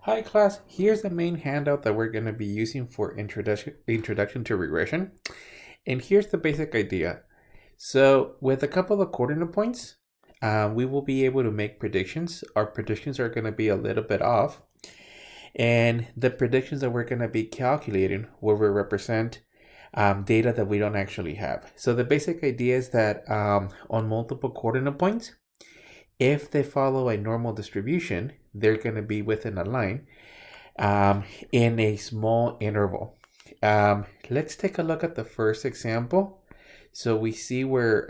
Hi class, here's the main handout that we're going to be using for introduction to regression. And here's the basic idea. So with a couple of coordinate points, we will be able to make predictions. Our predictions are going to be a little bit off. And the predictions that we're going to be calculating will represent data that we don't actually have. So the basic idea is that on multiple coordinate points, if they follow a normal distribution, they're going to be within a line in a small interval. Let's take a look at the first example. So we see where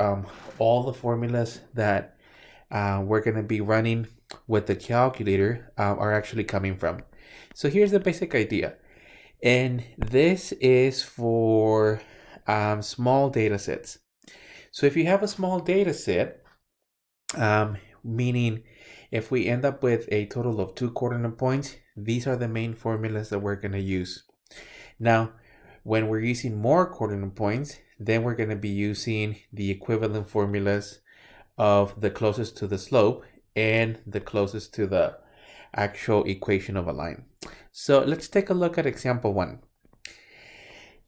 all the formulas that we're going to be running with the calculator are actually coming from. So here's the basic idea. And this is for small data sets. So if you have a small data set, meaning if we end up with a total of 2 coordinate points, these are the main formulas that we're going to use. Now, when we're using more coordinate points, then we're going to be using the equivalent formulas of the closest to the slope and the closest to the actual equation of a line. So let's take a look at example 1.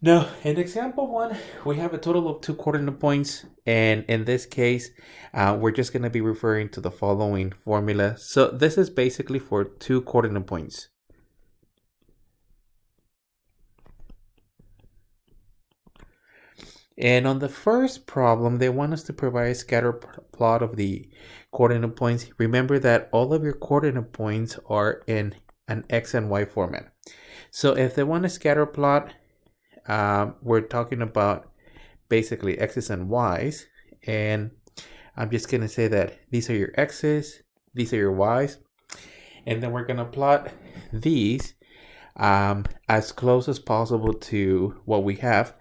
Now, in example 1, we have a total of 2 coordinate points, and in this case, we're just going to be referring to the following formula. So this is basically for 2 coordinate points. And on the first problem, they want us to provide a scatter plot of the coordinate points. Remember that all of your coordinate points are in an X and Y format. So if they want a scatter plot, we're talking about basically X's and Y's. And I'm just going to say that these are your X's, these are your Y's. And then we're going to plot these as close as possible to what we have.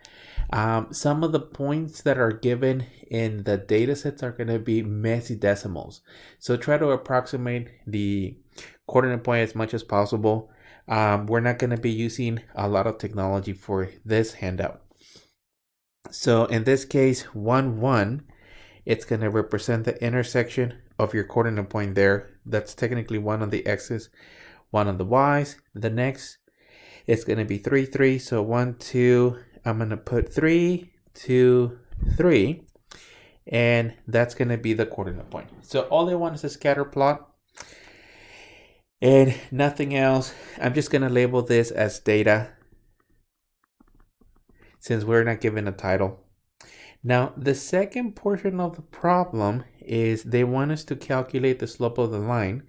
Some of the points that are given in the data sets are going to be messy decimals. So try to approximate the coordinate point as much as possible. We're not going to be using a lot of technology for this handout. So in this case, 1, 1, it's going to represent the intersection of your coordinate point there. That's technically 1 on the X's, 1 on the Y's. The next, it's going to be 3, 3. So 1, 2, I'm going to put 3, 2, 3, and that's going to be the coordinate point. So all they want is a scatter plot and nothing else. I'm just going to label this as data since we're not given a title. Now, the second portion of the problem is they want us to calculate the slope of the line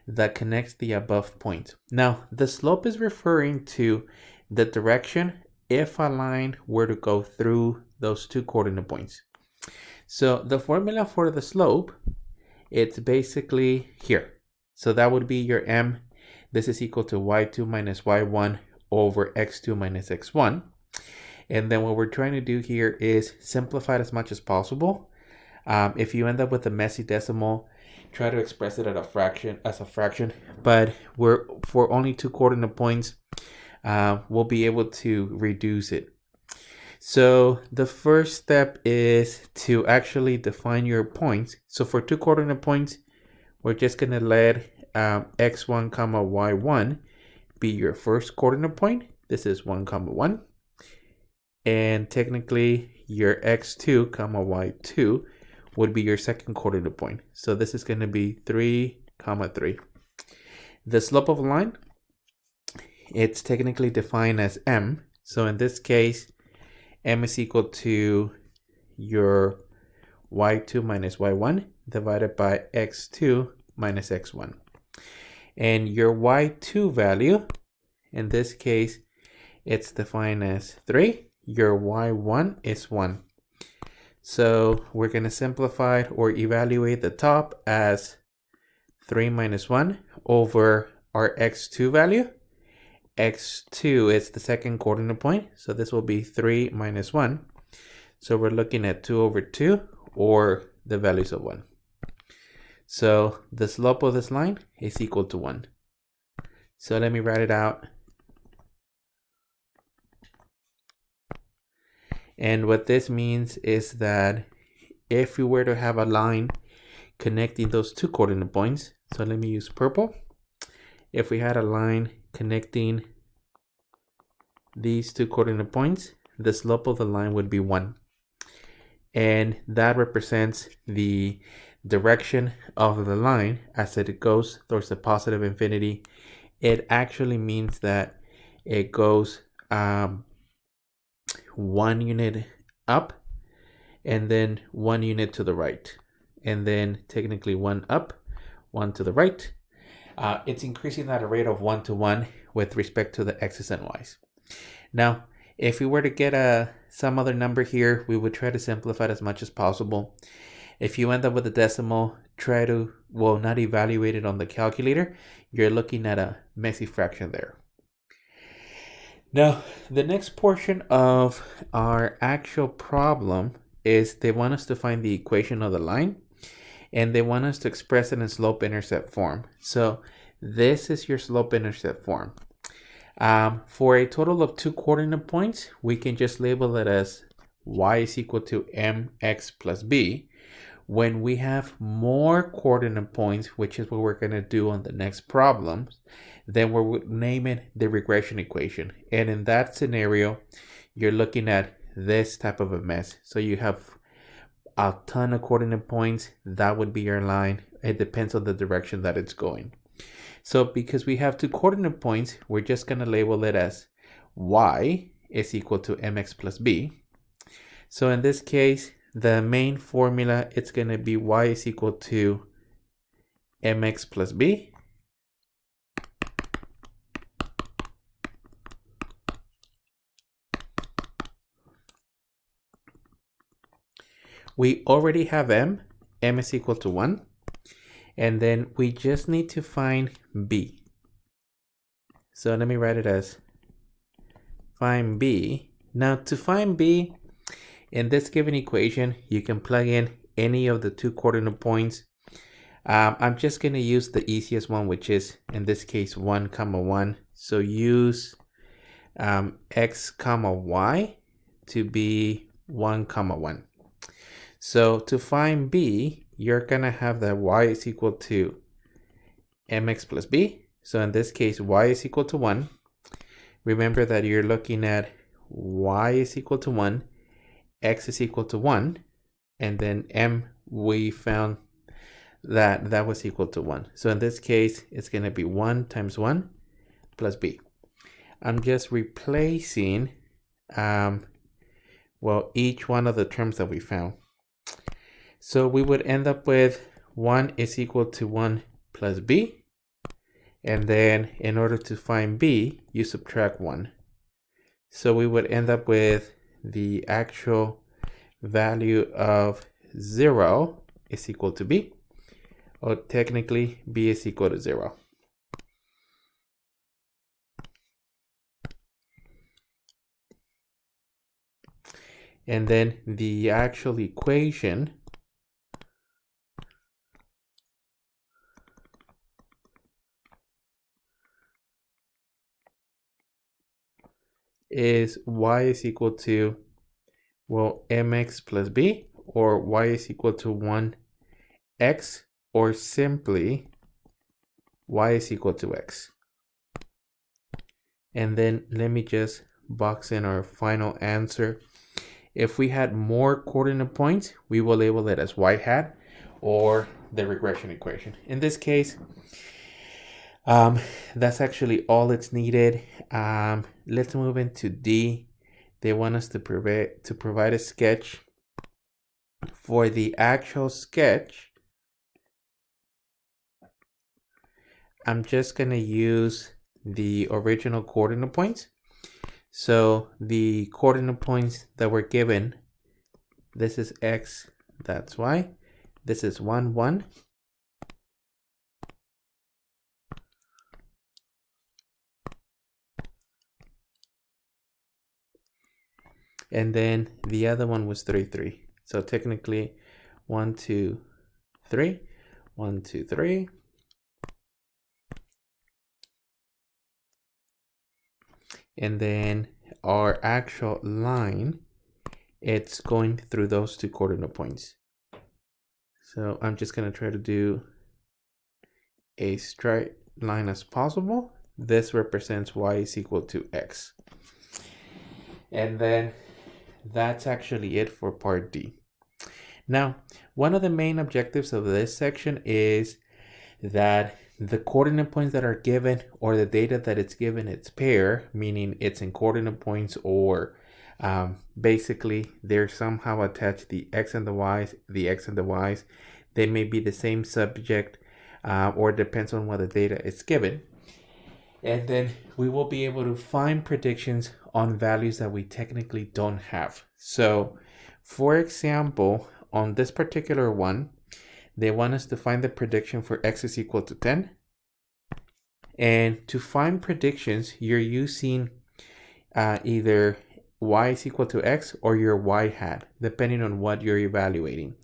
that connects the above points. Now, the slope is referring to the direction if a line were to go through those 2 coordinate points. So the formula for the slope, it's basically here. So that would be your m. This is equal to y2 minus y1 over x2 minus x1. And then what we're trying to do here is simplify it as much as possible. If you end up with a messy decimal, try to express it as a fraction. But for only 2 coordinate points, we'll be able to reduce it. So the first step is to actually define your points. So for 2 coordinate points, we're just going to let x1 comma y1 be your first coordinate point. This is 1 comma 1. And technically your x2 comma y2 would be your second coordinate point. So this is going to be 3 comma 3. The slope of a line, it's technically defined as m. So in this case, m is equal to your y2 minus y1 divided by x2 minus x1. And your y2 value, in this case, it's defined as 3. Your y1 is 1. So we're going to simplify or evaluate the top as 3 minus 1 over our x2 value. x2 is the second coordinate point, so this will be 3 minus 1. So we're looking at 2 over 2 or the values of 1. So the slope of this line is equal to 1. So let me write it out. And what this means is that if we were to have a line connecting those 2 coordinate points, so let me use purple. if we had a line connecting these two coordinate points, the slope of the line would be 1. And that represents the direction of the line as it goes towards the positive infinity. It actually means that it goes 1 unit up and then 1 unit to the right, and then technically 1 up, 1 to the right. It's increasing at a rate of 1 to 1 with respect to the x's and y's. Now, if we were to get some other number here, we would try to simplify it as much as possible. If you end up with a decimal, try to, well, not evaluate it on the calculator. You're looking at a messy fraction there. Now, the next portion of our actual problem is they want us to find the equation of the line, and they want us to express it in slope-intercept form. So this is your slope-intercept form. For a total of 2 coordinate points, we can just label it as y is equal to mx plus b. When we have more coordinate points, which is what we're going to do on the next problems, then we'll name it the regression equation. And in that scenario, you're looking at this type of a mess. So you have a ton of coordinate points. That would be your line. It depends on the direction that it's going. So because we have 2 coordinate points, we're just going to label it as y is equal to mx plus b. So in this case, the main formula, it's going to be y is equal to mx plus b. We already have m is equal to 1. And then we just need to find b. So let me write it as find b. Now to find b, in this given equation, you can plug in any of the 2 coordinate points. I'm just going to use the easiest one, which is in this case 1, 1. So use x, y to be 1, 1. So to find b, you're going to have that y is equal to mx plus b. So in this case, y is equal to 1. Remember that you're looking at y is equal to 1, x is equal to 1, and then m, we found that that was equal to 1. So in this case, it's going to be 1 times 1 plus b. I'm just replacing, each one of the terms that we found. So we would end up with 1 is equal to 1 plus b. And then in order to find b, you subtract 1. So we would end up with the actual value of 0 is equal to b. Or technically, b is equal to 0. And then the actual equation is y is equal to, mx plus b, or y is equal to 1x, or simply y is equal to x. And then let me just box in our final answer. If we had more coordinate points, we will label it as y hat or the regression equation. In this case, that's actually all it's needed. Let's move into D. They want us to provide a sketch. For the actual sketch, I'm just going to use the original coordinate points. So the coordinate points that were given, this is x, that's y. This is 1, 1. And then the other one was 3, 3. So technically 1, 2, 3, 1, 2, 3. And then our actual line, it's going through those 2 coordinate points. So I'm just going to try to do a straight line as possible. This represents y is equal to x. And then that's actually it for part D. Now, one of the main objectives of this section is that the coordinate points that are given, or the data that it's given, its pair, meaning it's in coordinate points, or basically they're somehow attached, the x and the y's, they may be the same subject, or depends on what the data is given. And then we will be able to find predictions on values that we technically don't have. So for example, on this particular one, they want us to find the prediction for x is equal to 10. And to find predictions, you're using either y is equal to x or your y hat, depending on what you're evaluating.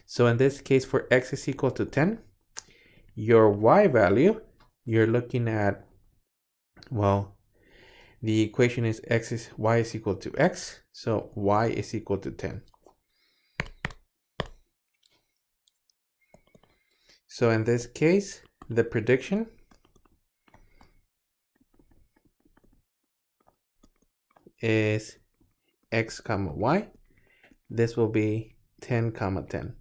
So in this case, for x is equal to 10, your y value, you're looking at, well, the equation is y is equal to x, so y is equal to 10. So in this case, the prediction is x comma y. This will be 10 comma 10.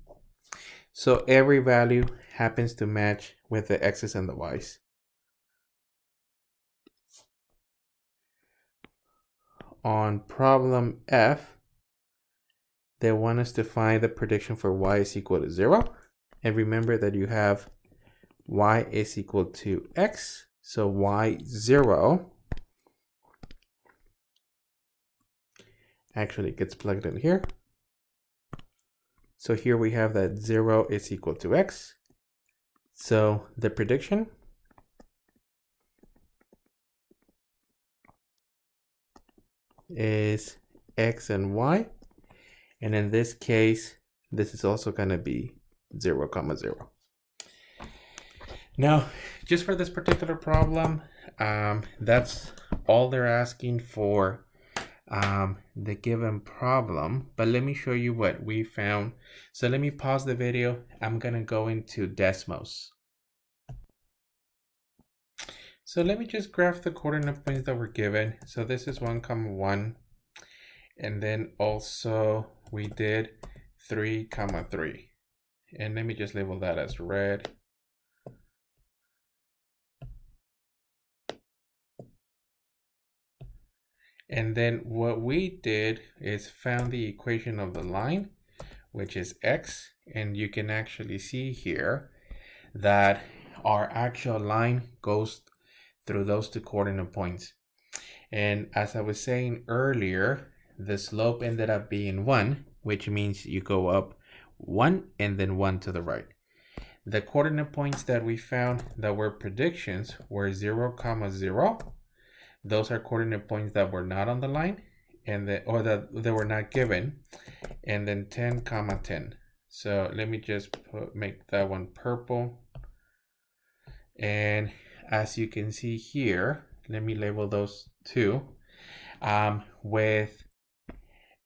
So every value happens to match with the x's and the y's. On problem F, they want us to find the prediction for y is equal to 0. And remember that you have y is equal to x. So y0 actually gets plugged in here. So here we have that 0 is equal to x. So the prediction is x and y. And in this case, this is also going to be 0 comma 0. Now, just for this particular problem, that's all they're asking for the given problem. But let me show you what we found. So let me pause the video. I'm going to go into Desmos. So let me just graph the coordinate points that were given. So this is 1 comma 1. And then also we did 3 comma 3. And let me just label that as red. And then what we did is found the equation of the line, which is x. And you can actually see here that our actual line goes through those two coordinate points. And as I was saying earlier, the slope ended up being 1, which means you go up 1 and then 1 to the right. The coordinate points that we found that were predictions were 0 comma 0. Those are coordinate points that were not on the line, and or that they were not given, and then 10 comma 10. So let me just make that one purple. And as you can see here, let me label those two with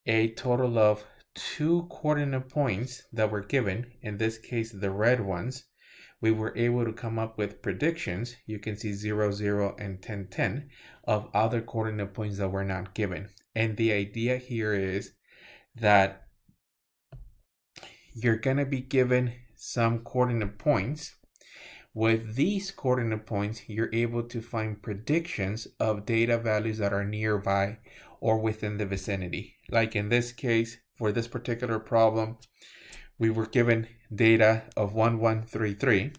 a total of 2 coordinate points that were given. In this case, the red ones, we were able to come up with predictions. You can see 0, 0, and 10, 10 of other coordinate points that were not given. And the idea here is that you're going to be given some coordinate points. With these coordinate points, you're able to find predictions of data values that are nearby or within the vicinity. Like in this case, for this particular problem, we were given data of 1133.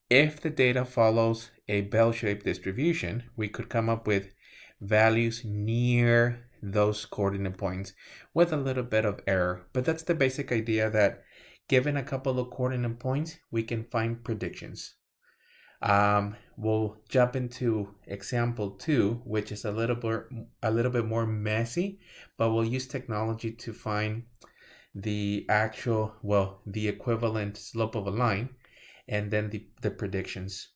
If the data follows a bell-shaped distribution, we could come up with values near those coordinate points with a little bit of error. But that's the basic idea, that given a couple of coordinate points, we can find predictions. We'll jump into example 2, which is a little bit more messy, but we'll use technology to find the actual, the equivalent slope of a line, and then the predictions.